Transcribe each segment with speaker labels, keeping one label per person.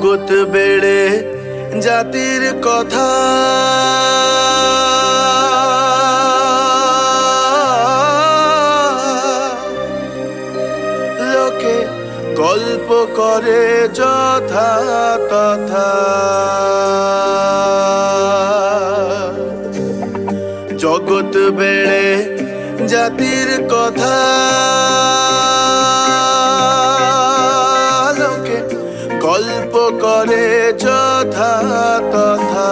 Speaker 1: জগৎ বেড়ে জাতির কথা লোকে গল্প করে যথা তথা। জগৎ বেড়ে জাতির কথা লোকে গল্প করে যথা তথা।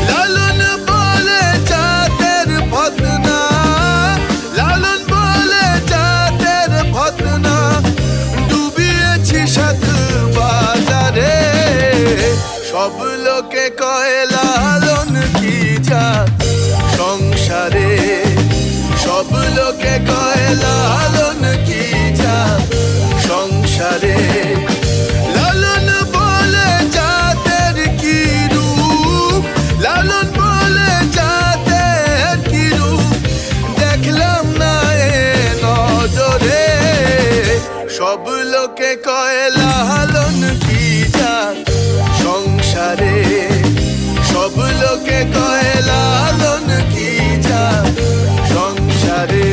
Speaker 1: লালন বলে জাতের ফতনা, লালন বলে জাতের ফতনা, ডুবিয়েছি সাত বাজারে। সব লোকে কয় লালন কি জাত সংসারে, সব লোকে কয় লালন কি জাত সংসারে। লালন বলে জাতের কি রূপ, লালন বলে জাতের কি রূপ, দেখলাম না এ নজরে। সব লোকে কয় লালন কি জাত সংসারে, সব লোকে কয় লালন কি জাত সংসারে।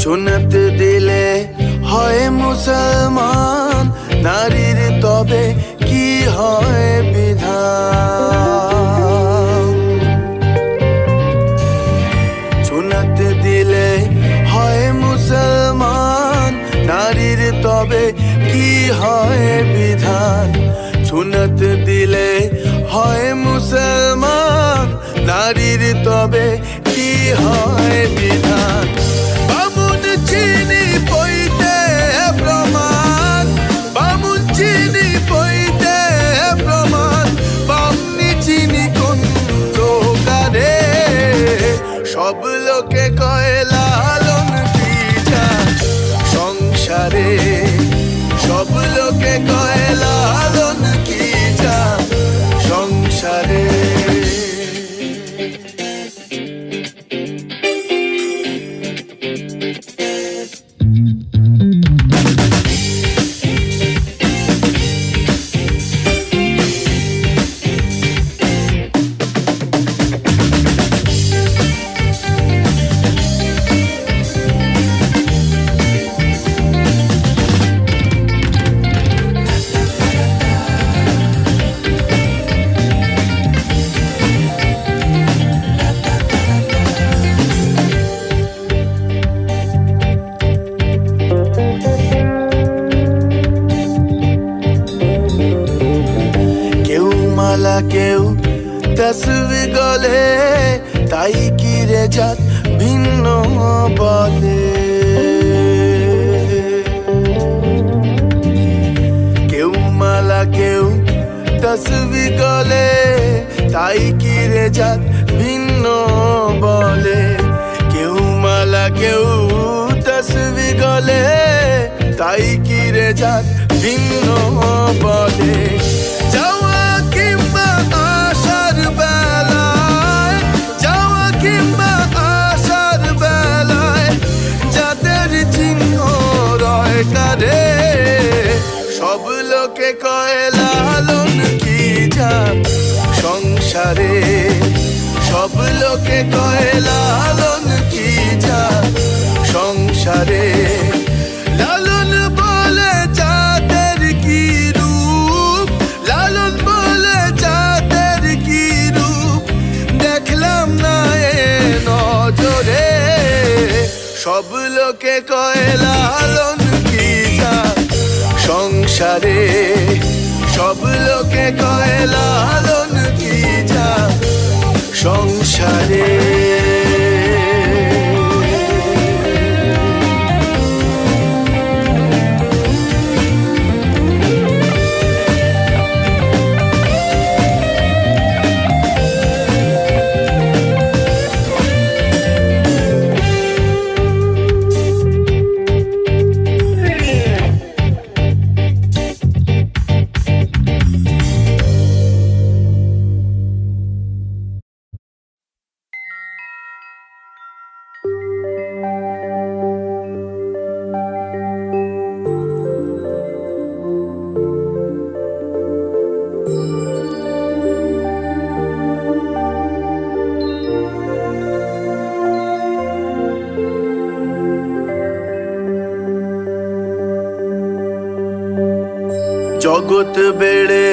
Speaker 1: সুন্নত দিলে হয় মুসলমান, নারীর তবে কি হয় বিধান। সুন্নত দিলে হয় মুসলমান, নারীর তবে কি হয় বিধান। সুন্নত দিলে হয় মুসলমান, নারীর তবে কি হয় বিধান। বামুন চিনি পইতে প্রমাণ, বামুন চিনি পইতে প্রমাণ, বামনি চিনি কোন প্রকারে। সব লোকে কয় লালন কি জাত সংসারে, সব লোকে কয় লালন কি জাত সংসারে। কেউ তসবি গলে, তাই কি রে জাত ভিন্ন বলে। কেউ মালা কেউ তসবি গলে, তাই কি রে জাত ভিন্ন বলে। কেউ মালা কেউ তসবি গলে, তাই কি রে জাত ভিন্ন বলে। যাওয়া কিংবা আসার বেলায়, যাওয়া কিংবা আসার বেলায়, জাতের চিহ্ন রয় কারে। সব লোকে কয় লালন কি জাত সংসারে, সব লোকে কয় লালন কি জাত সংসারে। লালন বলে জাতের কি রূপ, লালন বলে জাতের কি রূপ, দেখলাম না এ নজরে। সব লোকে কয় লালন কি জাত সংসারে, সব লোকে কয় লালন কি জাত সংসারে। জগৎ বেড়ে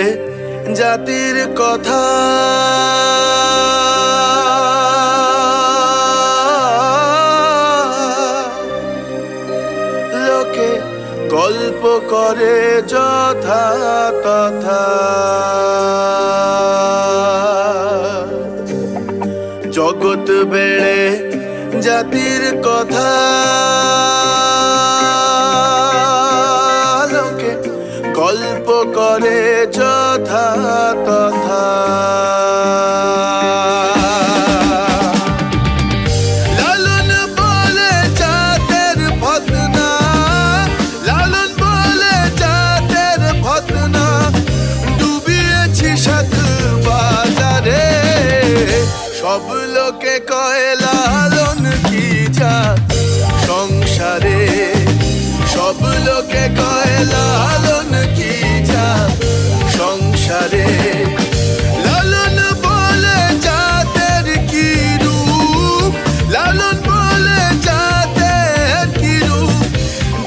Speaker 1: জাতির কথা লোকে গল্প করে যথা তথা জগৎ বেড়ে জাতির কথা লোকে গল্প করে যথা তথা লালন বলে জাতের ফতনা লালন বলে জাতের ফতনা ডুবিয়েছি সাত বাজারে সব লোকে কয় লালন কি জাত সংসারে সব লোকে কয় লালন কি জাত সংসারে লালন বলে জাতের কি রূপ লালন বলে জাতের কি রূপ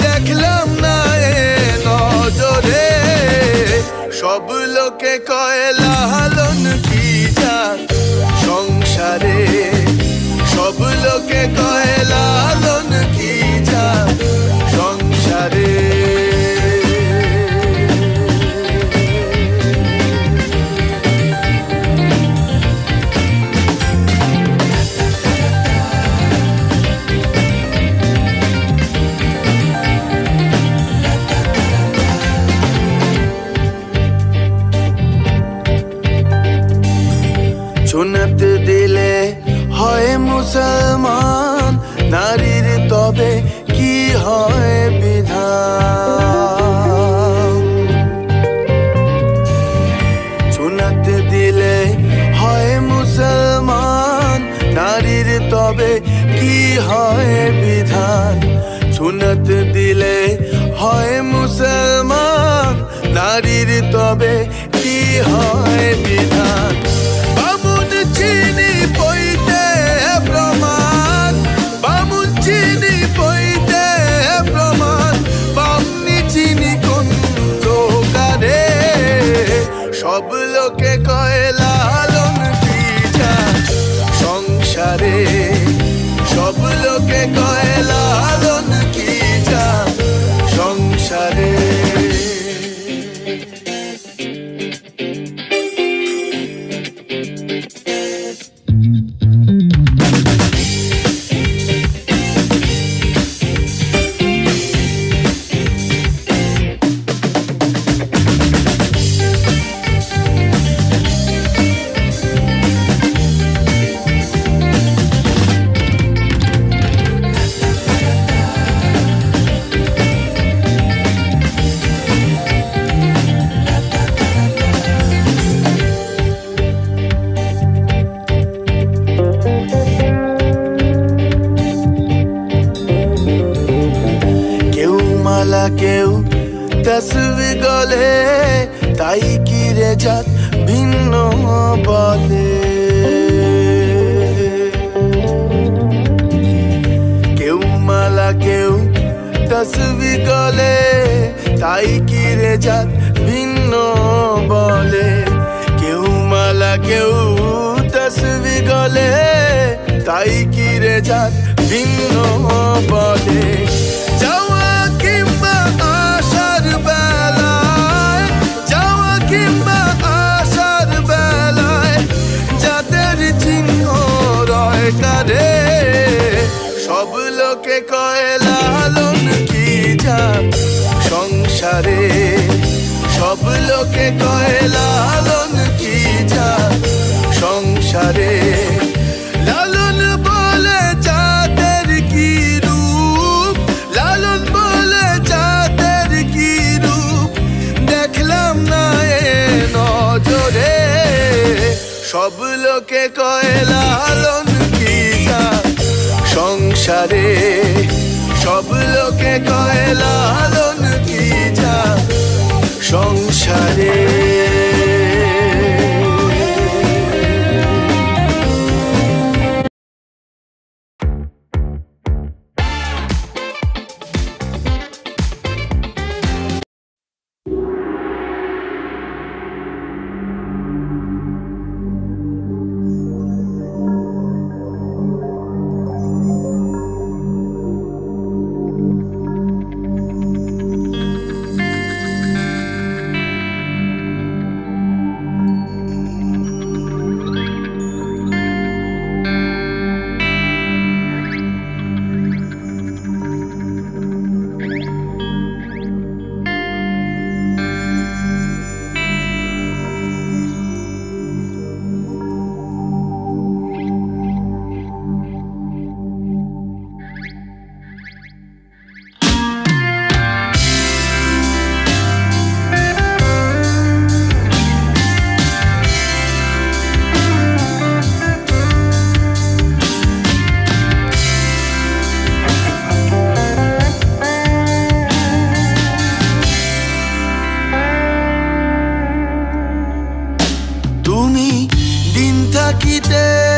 Speaker 1: দেখলাম না এ নজরে সব লোকে কয় লালন কি জাত সংসারে সব লোকে কয় লালন কি জাত সংসারে সুন্নত দিলে হয় মুসলমান নারীর তবে কি হয় বিধান সুন্নত দিলে হয় মুসলমান নারীর তবে কি হয় বিধান সুন্নত দিলে হয় মুসলমান নারীর তবে কি হয় বিধান বামুন চিনি পইতে প্রমাণ বামুন চিনি পইতে প্রমাণ বামনি চিনি কোন প্রকারে সব লোকে কয় লালন কি জাত সংসারে সব লোকে কয় লালন কি জাত সংসারে কেউ তসবি গলে তাই কি রে জাত ভিন্ন বলে কেউ মালা কেউ তসবি গলে তাই কি রে জাত ভিন্ন বলে কেউ মালা কেউ তসবি গলে তাই কি রে জাত ভিন্ন বলে যাওয়া কিংবা আসার বেলায় যাওয়া কিংবা আসার বেলায় জাতের চিহ্ন রয় কারে সব লোকে কয় লালন কি জাত সংসারে সব লোকে কয় লালন কি জাত সংসারে লালন বলে জাতের কি রূপ লালন বলে জাতের কি রূপ দেখলাম না এ নজরে সব লোকে কয় লালন কি জাত সংসারে সব লোকে কয় লালন কি জাত সংসারে থাকিতে